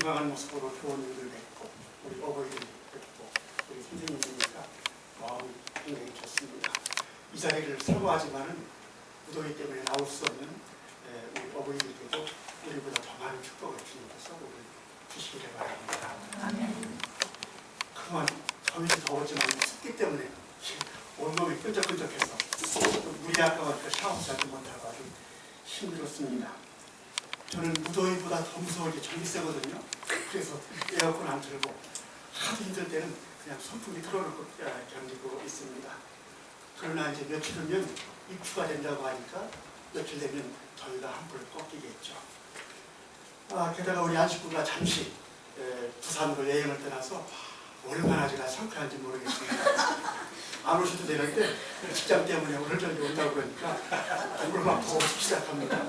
건강한 모습으로 교원님들 뵙고 우리 어버이들 뵙고 우리 선생님이니까 마음이 굉장히 좋습니다. 이 자리를 사모하지만은 무더위 때문에 나올 수 없는 우리 어버이들께도 우리보다 더 많은 축복을 주님께서 우리 주시기를 바랍니다. 아멘. 그동안 더위도 더웠지만 습기 때문에 온몸이 끈적끈적해서 물이 아까워서 샤워도 자주 못하고 아주 힘들었습니다. 저는 무더위보다 더 무서운 게 전기세거든요. 그래서 에어컨 안 틀고 하도 힘들 때는 그냥 선풍기 틀어놓고 견디고 있습니다. 그러나 이제 며칠 후면 입추가 된다고 하니까 며칠 되면 더위가 한풀 꺾이겠죠. 게다가 우리 안식구가 잠시 부산으로 여행을 떠나서 얼마나 제가 상쾌한지 모르겠습니다. 안 오셔도 되는데 직장 때문에 오늘 저녁에 온다고 그러니까 얼굴 막 더워지기 시작합니다.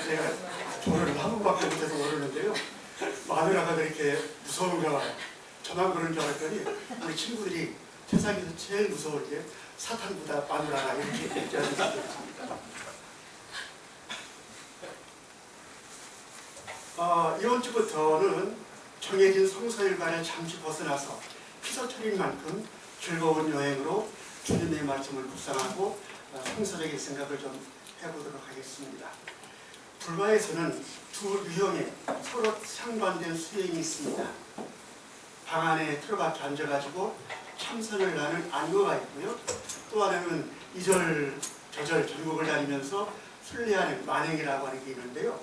제가 전화를 한 번밖에 못해서 모르는데요. 마누라가 그렇게 무서운가 봐요. 저만 그런 줄 알았더니 우리 친구들이 세상에서 제일 무서울 게 사탄보다 마누라가 이렇게 얘기하는 게 있습니다. 이번 주부터는 정해진 성서일관을 잠시 벗어나서 피서철인 만큼 즐거운 여행으로 주님의 말씀을 묵상하고 성서적인 생각을 좀 해보도록 하겠습니다. 불가에서는 두 유형의 서로 상반된 수행이 있습니다. 방 안에 틀어박혀 앉아가지고 참선을 하는 안거가 있고요. 또 하나는 이절 저절 전국을 다니면서 순례하는 만행이라고 하는 게 있는데요.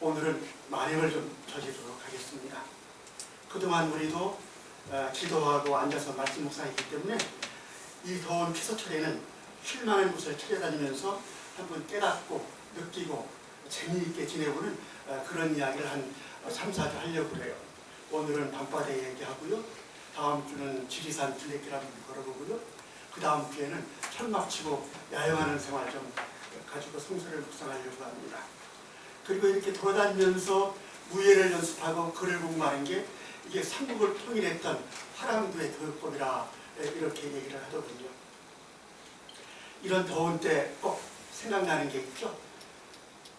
오늘은 만행을 좀 저지르도록 하겠습니다. 그동안 우리도 기도하고 앉아서 말씀 묵상했기 때문에 이 더운 피서철에는 쉴만한 곳을 찾아다니면서 한번 깨닫고 느끼고 재미있게 지내보는 그런 이야기를 한 3, 4주 하려고 그래요. 오늘은 밤바다 얘기하고요. 다음 주는 지리산 둘레길 한번 걸어보고요. 그 다음 주에는 천막 치고 야영하는 생활 좀 가지고 성서를 묵상하려고 합니다. 그리고 이렇게 돌아다니면서 무예를 연습하고 글을 공부하는 게 이게 삼국을 통일했던 화랑도의 교육법이라 이렇게 얘기를 하더군요. 이런 더운 때 꼭 생각나는 게 있죠.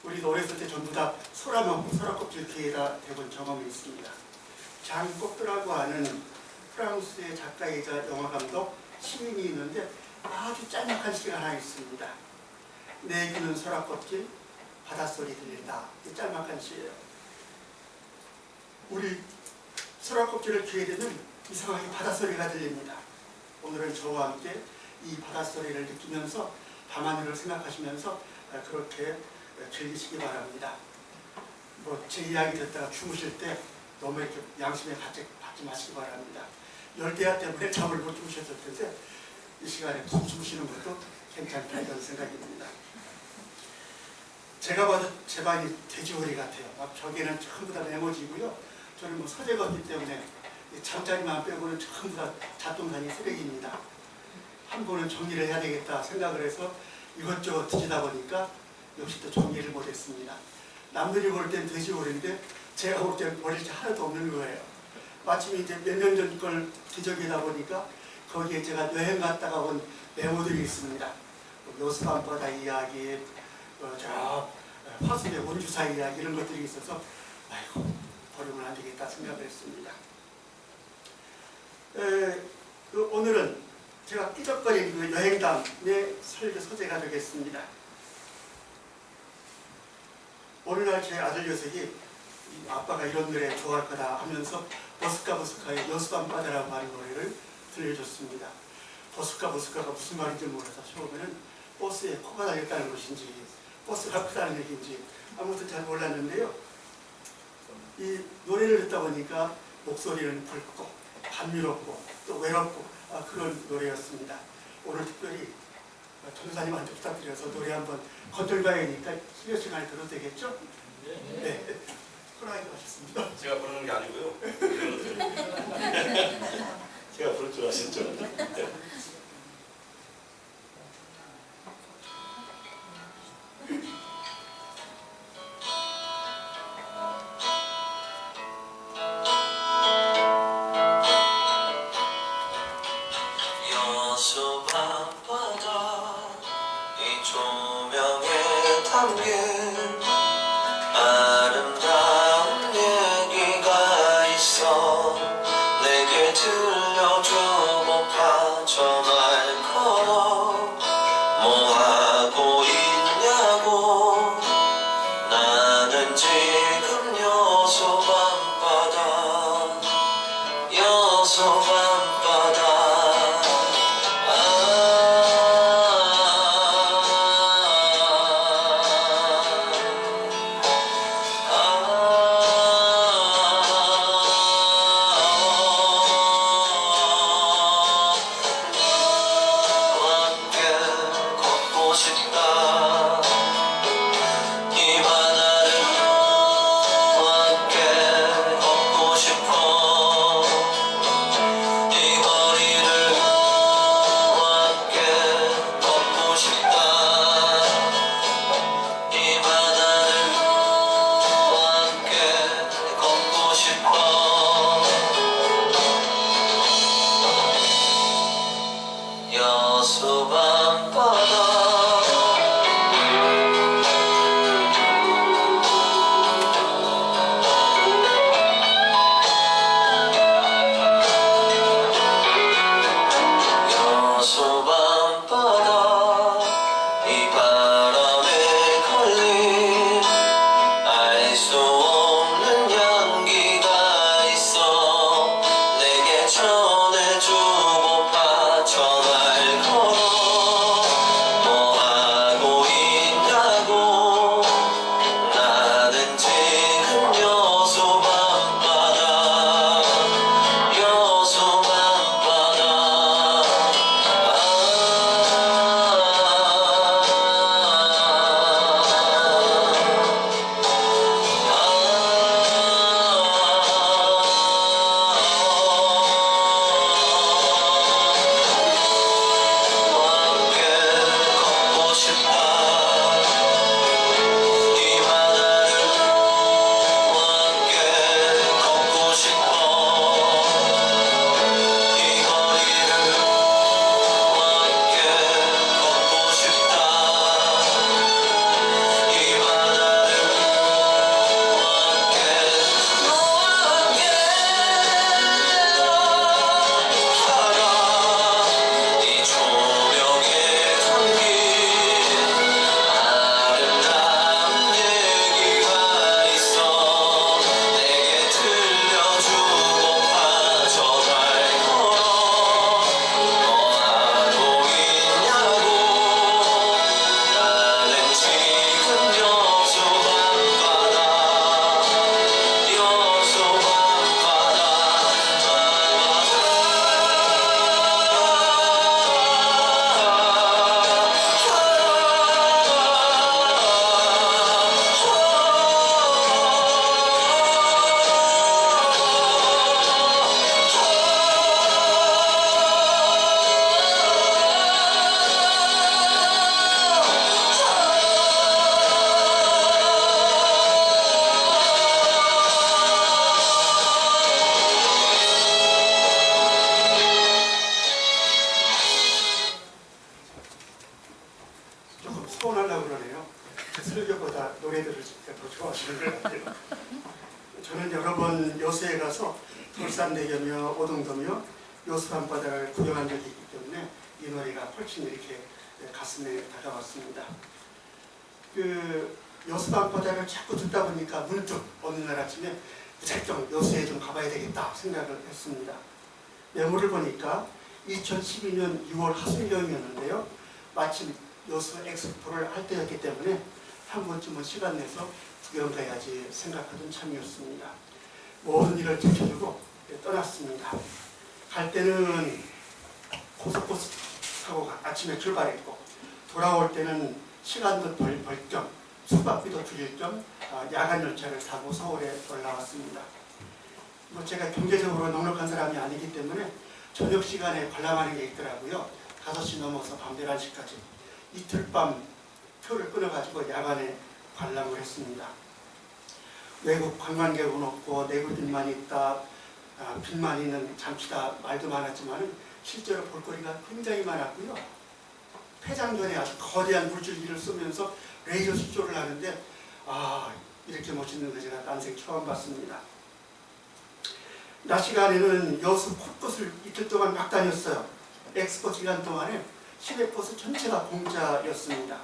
우리도 어렸을 때 전부 다 소라 먹고 소라 껍질 귀에다 대본 경험이 있습니다. 장 꼭드라고 하는 프랑스의 작가이자 영화감독 시인이 있는데 아주 짤막한 시가 하나 있습니다. 내 귀는 소라 껍질 바닷소리 들린다. 이 짤막한 시예요. 우리 소라 껍질을 귀에 대면 이상하게 바닷소리가 들립니다. 오늘은 저와 함께 이 바닷소리를 느끼면서 밤하늘을 생각하시면서 그렇게 즐기시기 바랍니다. 제 이야기 듣다가 주무실 때 너무 이렇게 양심에 받지 마시기 바랍니다. 열대야 때문에 잠을 못 주무셨을 텐데 이 시간에 푹 주무시는 것도 괜찮다 이런 생각이 듭니다. 제가 봐도 제 방이 돼지머리 같아요. 막 벽에는 전부 다 메모지고요. 저는 서재가 없기 때문에 잠자리만 빼고는 전부 다 잡동사니 쓰레기입니다. 한 번은 정리를 해야 되겠다 생각을 해서 이것저것 뒤지다 보니까 역시 또 정리를 못했습니다. 남들이 볼 땐 돼지머리인데 제가 볼 땐 버릴 게 하나도 없는 거예요. 마침 이제 몇 년 전 걸 뒤적이다 보니까 거기에 제가 여행 갔다가 온 메모들이 있습니다. 요수밤바다 이야기, 저 화순의 원주사 이야기 이런 것들이 있어서 아이고 버리면 안 되겠다 생각을 했습니다. 오늘은 제가 삐적거린 그 여행담의 설교 소재가 되겠습니다. 어느 날 제 아들 녀석이 아빠가 이런 노래 좋아할 거다 하면서 버스카의 여수밤바다라고 하는 노래를 들려줬습니다. 버스카가 무슨 말인지 몰라서 처음에는 버스에 코가 달렸다는 것인지 버스가 크다는 얘기인지 아무튼 잘 몰랐는데요. 이 노래를 듣다 보니까 목소리는 붉고 감미롭고 또 외롭고 그런 노래였습니다. 오늘 특별히 전도사님한테 부탁드려서 노래 한번 건들봐야니까 수요 시간에 들어도 되겠죠? 네. 편하게 하셨습니다. 제가 부르는 게 아니고요. 제가 부를 줄 아셨죠? 네. 여수 밤바다 이 조명에 담긴 나는 지금 여수 밤바다 여수 밤바다 너와 함께 걷고 싶다 이 바다를 너와 함께 걷고 싶어 이 거리를 너와 함께 걷고 싶다 이 바다를 너와 함께 걷고 싶어 여수 밤바다 여수 밤바다 이 바람에 걸린 알 수 없는 향기가 있어 내게 전해주고파 전화를 걸어 뭐 하고 있냐고 나는 지금 여수 밤바다 여수 밤바다 너와 함께 걷고 싶다 이 바다를 너와 함께 걷고 싶어 이 거리를 너와 함께 걷고 싶다 이 바다를 너와 함께 하라 이 조명에 담긴 아름다운 얘기가 있어 내게 들려주고파 전화를 걸어 뭐 하고 있냐고 나는 지금 여수 밤바다 여수 밤바다 조금 서운하려고 그러네요. 설교보다 노래들을 더 좋아하시는 것 같아요. 저는 여러 번 여수에 가서 돌산대교며 오동도며 여수 밤바다를 구경한 적이 있기 때문에 이 노래가 훨씬 이렇게 가슴에 다가왔습니다. 그 여수 밤바다를 자꾸 듣다 보니까 문득 어느 날 아침에 무작정 여수에 좀 가봐야 되겠다 생각을 했습니다. 메모를 보니까 2012년 6월 하순경이었는데요. 마침 여수 엑스포를 할 때였기 때문에 한 번쯤은 시간 내서 구경 가야지 생각하던 참이었습니다. 모든 일을 지켜주고 떠났습니다. 갈 때는 고속버스 타고 아침에 출발했고 돌아올 때는 시간도 벌 겸 숙박비도 줄일 겸 야간 열차를 타고 서울에 올라왔습니다. 뭐 제가 경제적으로 넉넉한 사람이 아니기 때문에 저녁 시간에 관람하는 게 있더라고요. 5시 넘어서 밤 11시까지 이틀 밤 표를 끊어가지고 야간에 관람을 했습니다. 외국 관광객은 없고 내국인만 있다, 빚만 있는 잔치다 말도 많았지만 실제로 볼거리가 굉장히 많았고요. 폐장전에 아주 거대한 물줄기를 쏘면서 레이저 수조를 하는데 이렇게 멋있는 거 제가 난생 처음 봤습니다. 낮 시간에는 여수 곳곳을 이틀 동안 막 다녔어요. 엑스포 기간 동안에 시내버스 전체가 공짜였습니다.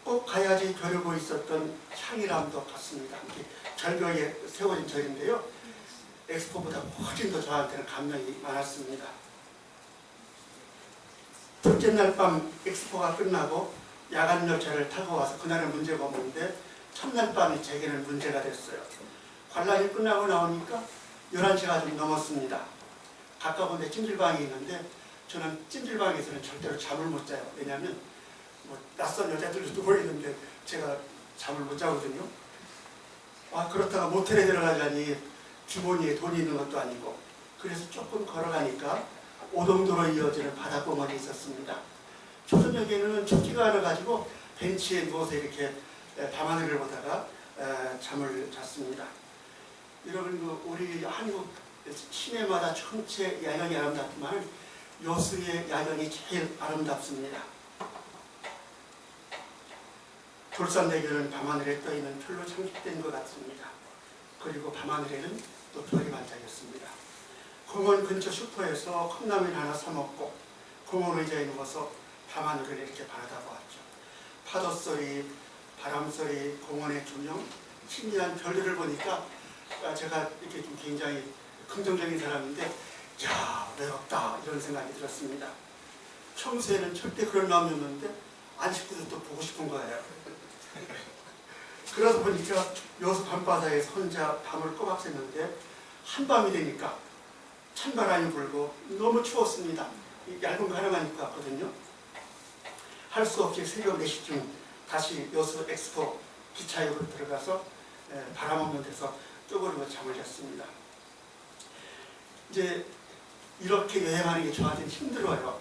꼭 가야지 벼르고 있었던 향이람도 같습니다. 이렇게 절벽에 세워진 절인데요. 엑스포보다 훨씬 더 저한테는 감명이 많았습니다. 둘째 날 밤 엑스포가 끝나고 야간 열차를 타고 와서 그날은 문제가 없는데 첫날 밤이 제게는 문제가 됐어요. 관람이 끝나고 나오니까 11시가 좀 넘었습니다. 가까운 데 찜질방이 있는데 저는 찜질방에서는 절대로 잠을 못 자요. 왜냐하면 뭐 낯선 여자들도 누워 있는데 제가 잠을 못 자거든요. 그렇다가 모텔에 들어가자니 주머니에 돈이 있는 것도 아니고, 그래서 조금 걸어가니까 오동도로 이어지는 바닷공원이 있었습니다. 초저녁에는 춥지가 않아가지고 벤치에 누워서 이렇게 밤하늘을 보다가 잠을 잤습니다. 여러분, 우리 한국 시내마다 전체 야경이 아름답지만 여수의 야경이 제일 아름답습니다. 돌산대교는 밤하늘에 떠있는 별로 장식된 것 같습니다. 그리고 밤하늘에는 또 별이 반짝였습니다. 공원 근처 슈퍼에서 컵라면 하나 사 먹고 공원 의자에 누워서 밤하늘을 이렇게 바라다보았죠. 파도소리, 바람소리, 공원의 조명, 신기한 별들을 보니까 제가 이렇게 좀 굉장히 긍정적인 사람인데, 야, 외롭다, 이런 생각이 들었습니다. 평소에는 절대 그런 마음이 없는데 안 씻고도 또 보고 싶은 거예요. 그러다 보니까 여수 밤바다에서 혼자 밤을 꼬박 샜는데 한밤이 되니까 찬바람이 불고 너무 추웠습니다. 얇은 거 하나만 입고 왔거든요. 할 수 없이 새벽 4시쯤 다시 여수 엑스포 기차역으로 들어가서 바람 없는 데서 쪼그리고 잠을 잤습니다. 이제 이렇게 여행하는 게 저한테는 힘들어요.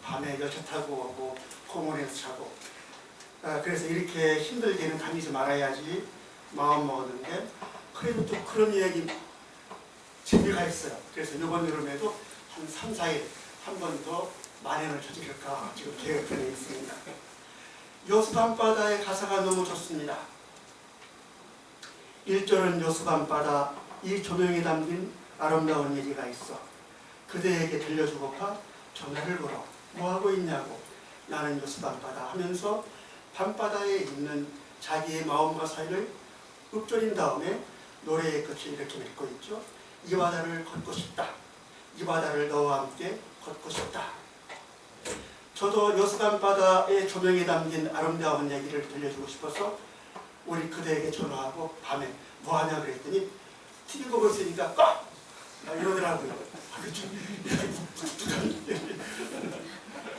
밤에 열차 타고 오고 공원에서 자고. 그래서 이렇게 힘들게는 다니지 말아야지 마음 먹었는데, 그래도 또 그런 이야기 재미가 있어요. 그래서 이번 여름에도 한 3, 4일 한 번 더 만행을 저지를까 지금 계획 중에 있습니다. 여수 밤바다의 가사가 너무 좋습니다. 1절은 여수 밤바다 이 조명에 담긴 아름다운 얘기가 있어. 그대에게 들려주고파 전화를 걸어. 뭐하고 있냐고. 나는 여수 밤바다 하면서 밤바다에 있는 자기의 마음과 사이를 읊조린 다음에 노래의 끝을 이렇게 맺고 있죠. 이 바다를 걷고 싶다. 이 바다를 너와 함께 걷고 싶다. 저도 여수 밤바다의 조명에 담긴 아름다운 얘기를 들려주고 싶어서 우리 그대에게 전화하고 밤에 뭐하냐 그랬더니 TV 보고 있으니까 꽉! 이러더라고요.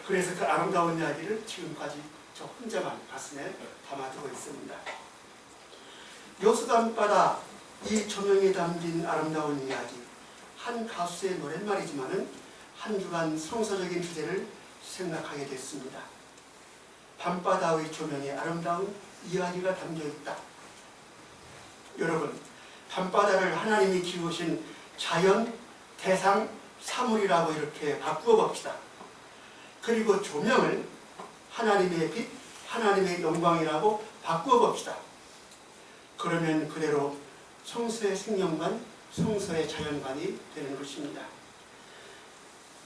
그래서 그 아름다운 이야기를 지금까지 저 혼자만 가슴에 담아두고 있습니다. 여수 밤바다 이 조명에 담긴 아름다운 이야기, 한 가수의 노랫말이지만은 한 주간 성서적인 주제를 생각하게 됐습니다. 밤바다의 조명에 아름다운 이야기가 담겨있다. 여러분, 밤바다를 하나님이 지으신 자연, 대상, 사물이라고 이렇게 바꾸어 봅시다. 그리고 조명을 하나님의 빛, 하나님의 영광이라고 바꾸어 봅시다. 그러면 그대로 성서의 생명관, 성서의 자연관이 되는 것입니다.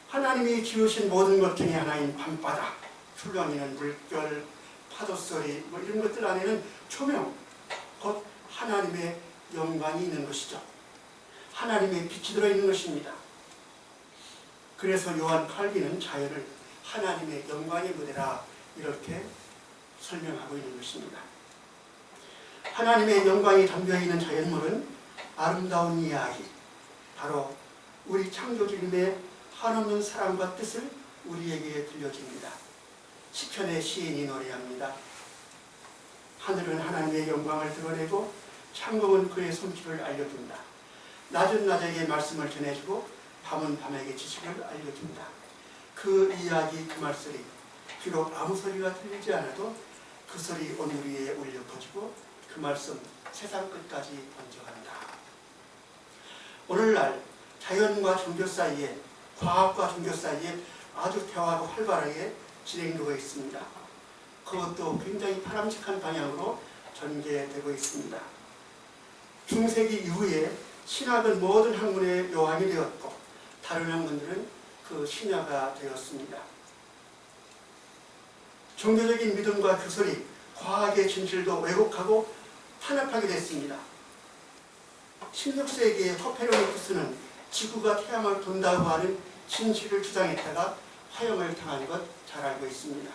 하나님이 지으신 모든 것 중에 하나인 밤바다, 출렁이는 물결, 파도소리 이런 것들 안에는 조명, 곧 하나님의 영광이 있는 것이죠. 하나님의 빛이 들어있는 것입니다. 그래서 요한 칼빈은 자연을 하나님의 영광의 무대라 이렇게 설명하고 있는 것입니다. 하나님의 영광이 담겨있는 자연물은 아름다운 이야기, 바로 우리 창조주님의 한없는 사랑과 뜻을 우리에게 들려줍니다. 시편의 시인이 노래합니다. 하늘은 하나님의 영광을 드러내고 창공은 그의 손길을 알려준다. 낮은 낮에게 말씀을 전해주고 밤은 밤에게 지식을 알려준다. 그 이야기, 그 말소리, 비록 아무 소리가 들리지 않아도 그 소리 온 우리에 울려 퍼지고 그 말씀 세상 끝까지 번져간다. 오늘날 자연과 종교 사이에, 과학과 종교 사이에 아주 대화가 활발하게 진행되고 있습니다. 그것도 굉장히 바람직한 방향으로 전개되고 있습니다. 중세기 이후에 신학은 모든 학문의 요한이 되었고 다른 학문들은 그 신야가 되었습니다. 종교적인 믿음과 교설이 과학의 진실도 왜곡하고 탄압하게 됐습니다. 16세기의 코페르니쿠스는 지구가 태양을 돈다고 하는 진실을 주장했다가 화형을 당한 것 잘 알고 있습니다.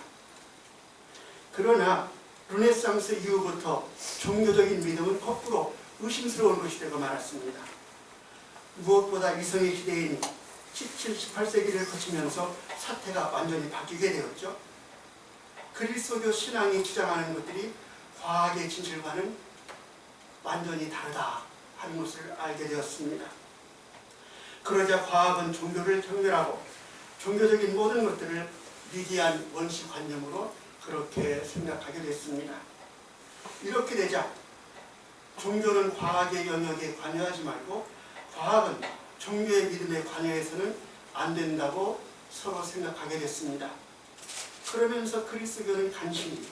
그러나 르네상스 이후부터 종교적인 믿음은 거꾸로 의심스러운 것이 되고 말았습니다. 무엇보다 이성의 시대인 17, 18세기를 거치면서 사태가 완전히 바뀌게 되었죠. 그리스도교 신앙이 주장하는 것들이 과학의 진실과는 완전히 다르다 하는 것을 알게 되었습니다. 그러자 과학은 종교를 경멸하고 종교적인 모든 것들을 미디안 원시관념으로 그렇게 생각하게 됐습니다. 이렇게 되자 종교는 과학의 영역에 관여하지 말고 과학은 종교의 믿음에 관여해서는 안 된다고 서로 생각하게 됐습니다. 그러면서 그리스도교는 간신히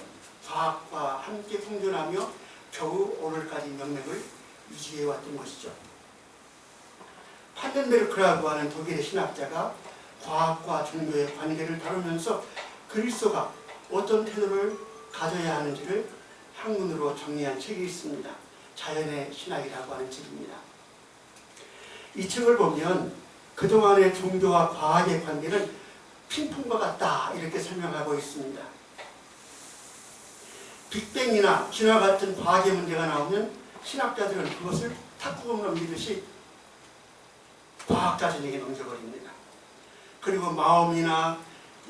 과학과 함께 공존하며 겨우 오늘까지 명맥을 유지해왔던 것이죠. 판덴베르크라고 하는 독일의 신학자가 과학과 종교의 관계를 다루면서 그리스도가 어떤 태도를 가져야 하는지를 학문으로 정리한 책이 있습니다. 자연의 신학이라고 하는 책입니다. 이 책을 보면 그동안의 종교와 과학의 관계는 핑퐁과 같다 이렇게 설명하고 있습니다. 빅뱅이나 진화 같은 과학의 문제가 나오면 신학자들은 그것을 탁구공으로 믿듯이 과학자들에게 넘겨버립니다. 그리고 마음이나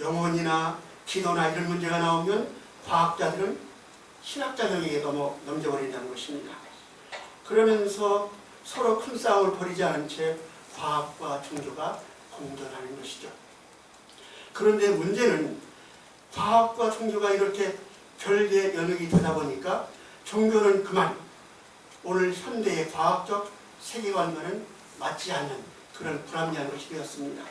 영혼이나 기도나 이런 문제가 나오면 과학자들은 신학자들에게 넘겨버린다는 것입니다. 그러면서 서로 큰 싸움을 벌이지 않은 채 과학과 종교가 공존하는 것이죠. 그런데 문제는 과학과 종교가 이렇게 별개의 영역이 되다 보니까 종교는 그만 오늘 현대의 과학적 세계관과는 맞지 않는 그런 불합리한 것이 되었습니다.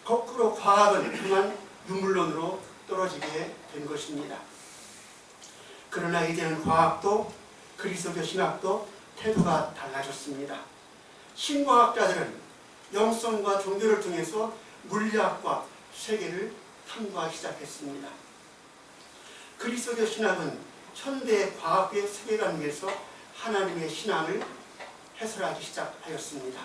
거꾸로 과학은 그만 유물론으로 떨어지게 된 것입니다. 그러나 이제는 과학도 그리스도교 신학도 태도가 달라졌습니다. 신과학자들은 영성과 종교를 통해서 물리학과 세계를 탐구하기 시작했습니다. 그리스도교 신학은 현대 과학의 세계관 위에서 하나님의 신앙을 해설하기 시작하였습니다.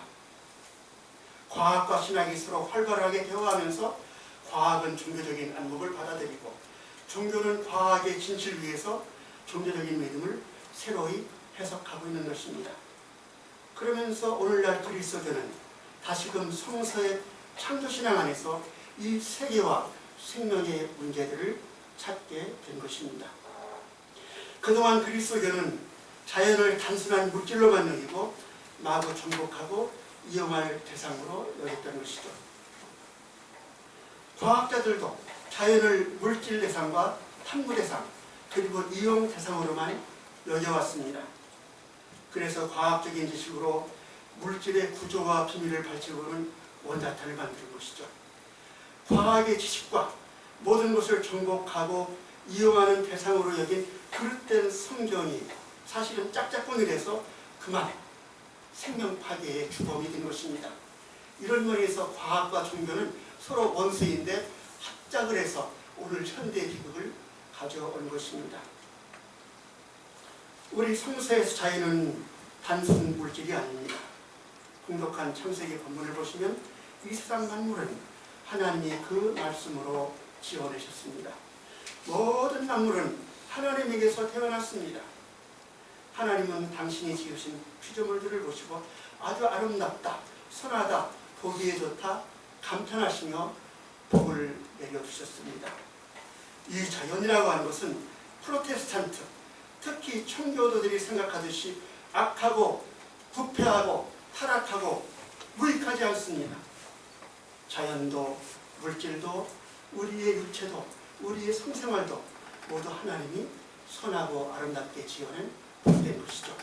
과학과 신학이 서로 활발하게 대화하면서 과학은 종교적인 안목을 받아들이고 종교는 과학의 진실 위에서 종교적인 믿음을 새로이 해석하고 있는 것입니다. 그러면서 오늘날 그리스도교는 다시금 성서의 창조신앙 안에서 이 세계와 생명의 문제들을 찾게 된 것입니다. 그동안 그리스도교는 자연을 단순한 물질로만 여기고 마구 정복하고 이용할 대상으로 여겼던 것이죠. 과학자들도 자연을 물질 대상과 탐구 대상 그리고 이용 대상으로만 여겨왔습니다. 그래서 과학적인 지식으로 물질의 구조와 비밀을 밝히고는 원자탄을 만드는 것이죠. 과학의 지식과 모든 것을 정복하고 이용하는 대상으로 여긴 그릇된 성경이 사실은 짝짝꿍이 돼서 그만 생명 파괴의 주범이 된 것입니다. 이런 면에서 과학과 종교는 서로 원수인데 합작을 해서 오늘 현대의 비극을 가져온 것입니다. 우리 성서에서 자연은 단순 물질이 아닙니다. 공독한 창세기 본문을 보시면 이 세상 만물은 하나님이 그 말씀으로 지어내셨습니다. 모든 만물은 하나님에게서 태어났습니다. 하나님은 당신이 지으신 피조물들을 보시고 아주 아름답다, 선하다, 보기에 좋다, 감탄하시며 복을 내려주셨습니다. 이 자연이라고 하는 것은 프로테스탄트, 특히 청교도들이 생각하듯이 악하고 부패하고 타락하고 무익하지 않습니다. 자연도 물질도 우리의 육체도 우리의 성생활도 모두 하나님이 선하고 아름답게 지어낸 복된 것이죠.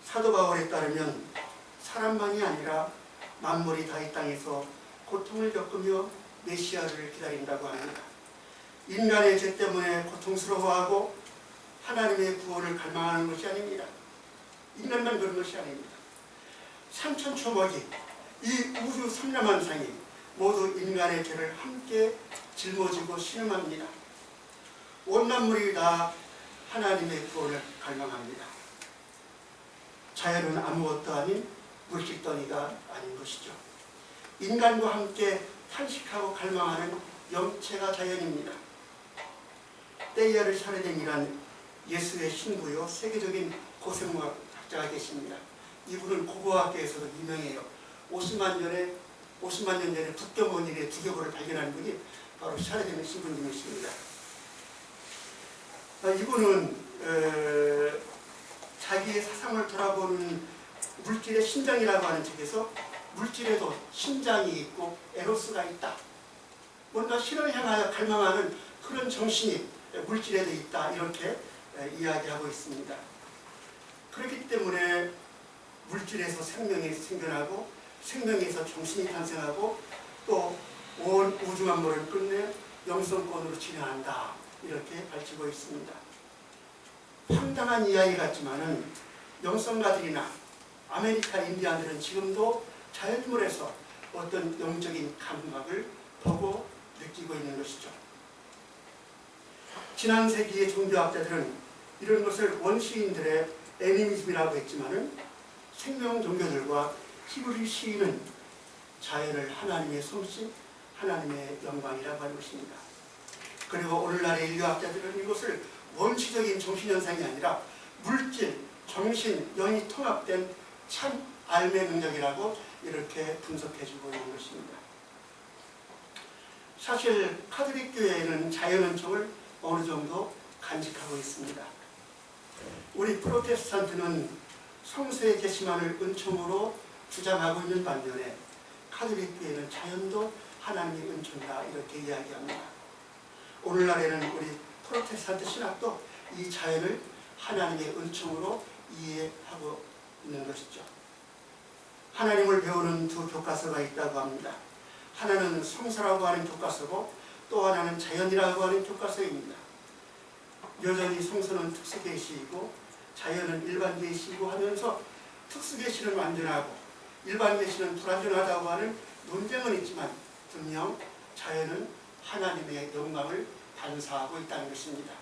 사도 바울에 따르면 사람만이 아니라 만물이 다 이 땅에서 고통을 겪으며 메시아를 기다린다고 합니다. 인간의 죄 때문에 고통스러워하고 하나님의 구원을 갈망하는 것이 아닙니다. 인간만 그런 것이 아닙니다. 삼천초목이 이 우주 삼라만상이 모두 인간의 죄를 함께 짊어지고 신음합니다. 온 만물이 다 하나님의 구원을 갈망합니다. 자연은 아무것도 아닌 물질덩이가 아닌 것이죠. 인간과 함께 탄식하고 갈망하는 영체가 자연입니다. 데이아르 샤르댕이란 예수의 신부요 세계적인 고생물학 학자가 계십니다. 이분은 고고학계에서도 유명해요. 50만 년 전에 북경원인의 두개골을 발견한 분이 바로 샤르댕 신부님이십니다. 이분은 자기의 사상을 돌아보는 물질의 심장이라고 하는 책에서 물질에도 심장이 있고 에로스가 있다. 뭔가 신을 향하여 갈망하는 그런 정신이 물질에도 있다. 이렇게 이야기하고 있습니다. 그렇기 때문에 물질에서 생명이 생겨나고 생명에서 정신이 탄생하고 또 온 우주 만물을 끝내 영성권으로 진행한다. 이렇게 밝히고 있습니다. 황당한 이야기 같지만은 영성가들이나 아메리카 인디안들은 지금도 자연물에서 어떤 영적인 감각을 보고 느끼고 있는 것이죠. 지난 세기의 종교학자들은 이런 것을 원시인들의 애니미즘이라고 했지만은 생명 종교들과 히브리 시인은 자연을 하나님의 솜씨, 하나님의 영광이라고 하는 것입니다. 그리고 오늘날의 인류학자들은 이것을 원시적인 정신현상이 아니라 물질, 정신, 영이 통합된 참 알매 능력이라고 이렇게 분석해주고 있는 것입니다. 사실 카톨릭 교회에는 자연은총을 어느 정도 간직하고 있습니다. 우리 프로테스탄트는 성서의 계시만을 은총으로 주장하고 있는 반면에 카톨릭 교회는 자연도 하나님의 은총이다 이렇게 이야기합니다. 오늘날에는 우리 프로테스탄트 신학도 이 자연을 하나님의 은총으로 이해하고 있는 것이죠. 하나님을 배우는 두 교과서가 있다고 합니다. 하나는 성서라고 하는 교과서고 또 하나는 자연이라고 하는 교과서입니다. 여전히 성서는 특수계시이고 자연은 일반계시이고 하면서 특수계시는 완전하고 일반계시는 불완전하다고 하는 논쟁은 있지만 분명 자연은 하나님의 영광을 반사하고 있다는 것입니다.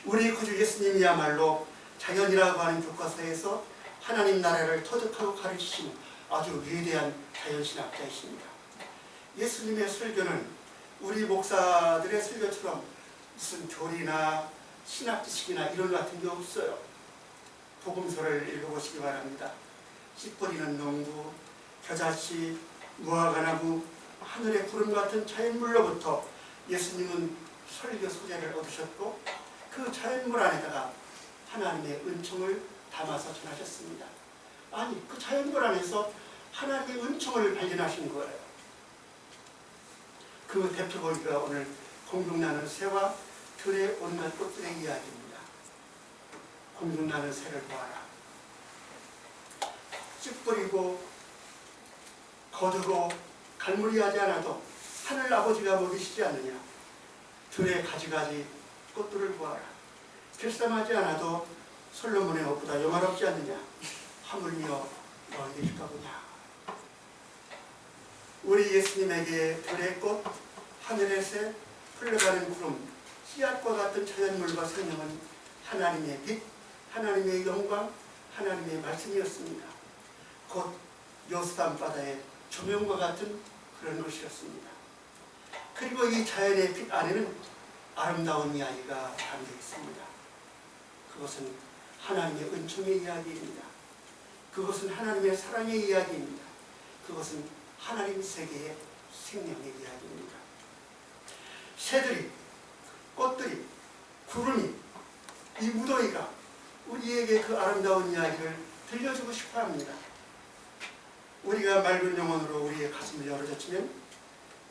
우리 구주 예수님이야말로 자연이라고 하는 교과서에서 하나님 나라를 터득하고 가르치신 아주 위대한 자연신학자이십니다. 예수님의 설교는 우리 목사들의 설교처럼 무슨 교리나 신학 지식이나 이런 같은 게 없어요. 복음서를 읽어보시기 바랍니다. 씨 뿌리는 농부, 겨자씨, 무화과나무, 하늘의 구름 같은 자연물로부터 예수님은 설교 소재를 얻으셨고 그 자연물 안에다가 하나님의 은총을 담아서 전하셨습니다. 아니 그 자연물 안에서 하나님의 은총을 발견하신 거예요. 그 대표고기가 오늘 공중나는 새와 들의 온갖 꽃들의 이야기입니다. 공중나는 새를 보아라. 씨 뿌리고 거두고 갈무리하지 않아도 하늘 아버지가 먹이시지 않느냐. 들의 가지가지 꽃들을 보아라. 결sam하지 않아도 솔로몬의 옷보다 영화롭지 않느냐. 하물며 너희들일까 보냐. 우리 예수님에게 들의 꽃, 하늘의 새, 흘러가는 구름, 씨앗과 같은 자연물과 생명은 하나님의 빛, 하나님의 영광, 하나님의 말씀이었습니다. 곧 요스단 바다의 조명과 같은 그런 것이었습니다. 그리고 이 자연의 빛 안에는 아름다운 이야기가 담겨 있습니다. 그것은 하나님의 은총의 이야기입니다. 그것은 하나님의 사랑의 이야기입니다. 그것은 하나님 세계의 생명의 이야기입니다. 새들이, 꽃들이, 구름이, 이 무더위가 우리에게 그 아름다운 이야기를 들려주고 싶어 합니다. 우리가 맑은 영혼으로 우리의 가슴을 열어젖히면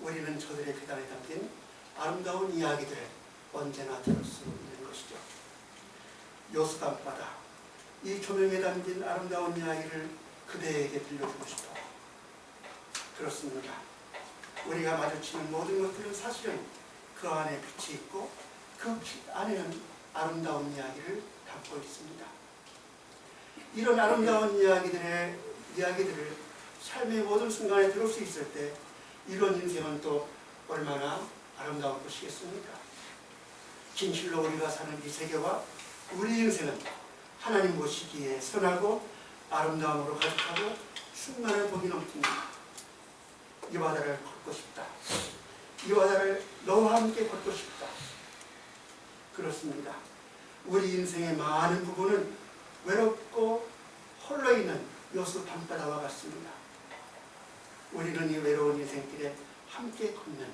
우리는 저들의 귀단에 담긴 아름다운 이야기들을 언제나 들을 수 있는 것이죠. 요스단바다, 이 조명에 담긴 아름다운 이야기를 그대에게 들려주고 싶어. 그렇습니다. 우리가 마주치는 모든 것들은 사실은 그 안에 빛이 있고 그 빛 안에는 아름다운 이야기를 담고 있습니다. 이런 아름다운 이야기들을 삶의 모든 순간에 들을 수 있을 때 이런 인생은 또 얼마나 아름다울 것이겠습니까? 진실로 우리가 사는 이 세계와 우리 인생은 하나님 보시기에 선하고 아름다움으로 가득하고 충만한 복이 넘칩니다. 이 바다를 걷고 싶다. 이 바다를 너와 함께 걷고 싶다. 그렇습니다. 우리 인생의 많은 부분은 외롭고 홀로 있는 여수 밤바다와 같습니다. 우리는 이 외로운 인생길에 함께 걷는,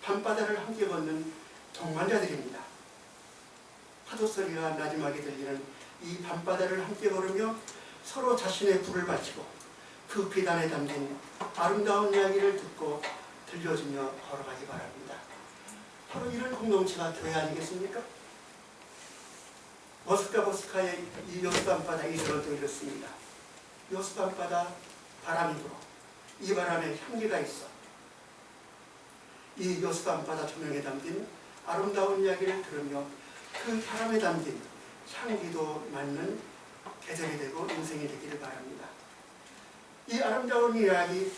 밤바다를 함께 걷는 동반자들입니다. 파도 소리가 나지막이 들리는 이 밤바다를 함께 걸으며 서로 자신의 불을 바치고 그 비단에 담긴 아름다운 이야기를 듣고 들려주며 걸어가기 바랍니다. 바로 이런 공동체가 교회 아니겠습니까? 버스카의 이 여수 밤바다 이름도 이렇습니다. 여수 밤바다 바람이 불어 이 바람에 향기가 있어. 이 여수 밤바다 조명에 담긴 아름다운 이야기를 들으며 그 바람에 담긴 향기도 맞는 계절이 되고 인생이 되기를 바랍니다. 이 아름다운 이야기,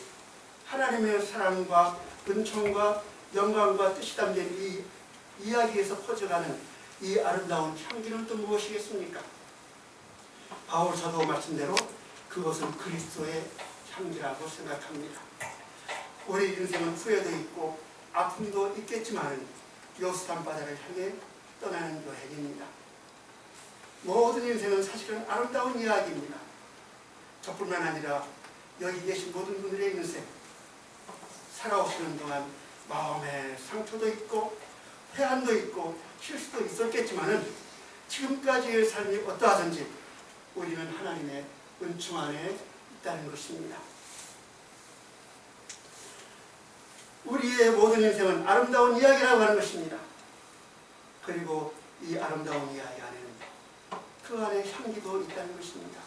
하나님의 사랑과 은총과 영광과 뜻이 담긴 이 이야기에서 퍼져가는 이 아름다운 향기는 또 무엇이겠습니까? 바울 사도 말씀대로 그것은 그리스도의 향기라고 생각합니다. 우리 인생은 후회도 있고 아픔도 있겠지만 여수 밤바다를 향해 떠나는 여행입니다. 모든 인생은 사실은 아름다운 이야기입니다. 저뿐만 아니라 여기 계신 모든 분들의 인생, 살아오시는 동안 마음에 상처도 있고 회한도 있고 실수도 있었겠지만은 지금까지의 삶이 어떠하든지 우리는 하나님의 은총 안에 있다는 것입니다. 우리의 모든 인생은 아름다운 이야기라고 하는 것입니다. 그리고 이 아름다운 이야기 안에는 그 안에 향기도 있다는 것입니다.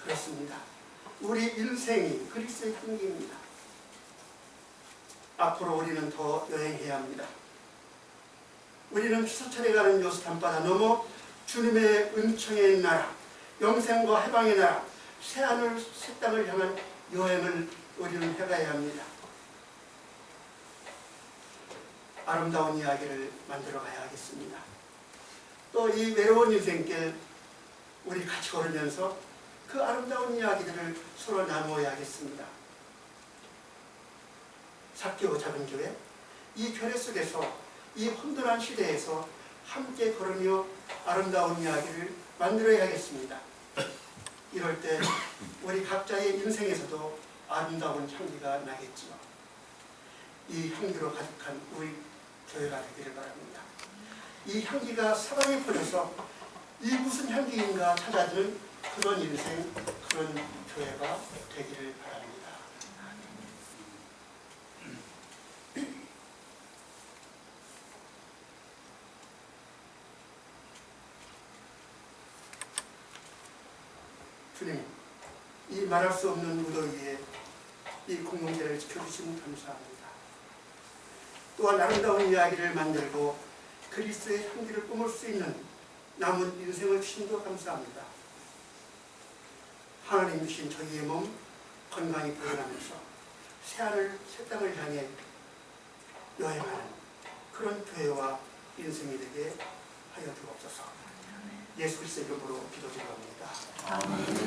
그렇습니다. 우리 인생이 그리스도의 향기입니다. 앞으로 우리는 더 여행해야 합니다. 우리는 피서철에 가는 여수 밤바다 넘어 주님의 은총의 나라, 영생과 해방의 나라, 새하늘 새 땅을 향한 여행을 우리는 해가야 합니다. 아름다운 이야기를 만들어 가야 하겠습니다. 또 이 외로운 인생길 우리 같이 걸으면서 그 아름다운 이야기들을 서로 나누어야 하겠습니다. 작교 작은 교회, 이 교회 속에서 이 혼돈한 시대에서 함께 걸으며 아름다운 이야기를 만들어야 하겠습니다. 이럴 때 우리 각자의 인생에서도 아름다운 향기가 나겠지요. 이 향기로 가득한 우리 교회가 되기를 바랍니다. 이 향기가 사방에 퍼져서 이 무슨 향기인가 찾아드는 그런 인생, 그런 교회가 되기를 바랍니다. 주님, 이 말할 수 없는 무더위에 이 공동체를 지켜주시면 감사합니다. 또한 아름다운 이야기를 만들고 그리스도의 향기를 뿜을 수 있는 남은 인생을 주심도 감사합니다. 하나님 주신 저희의 몸 건강히 부여하면서 새하늘 새 땅을 향해 여행하는 그런 교회와 인생이 되게 하여 주옵소서. 예수 그리스도 이름으로 기도드립니다. 아멘.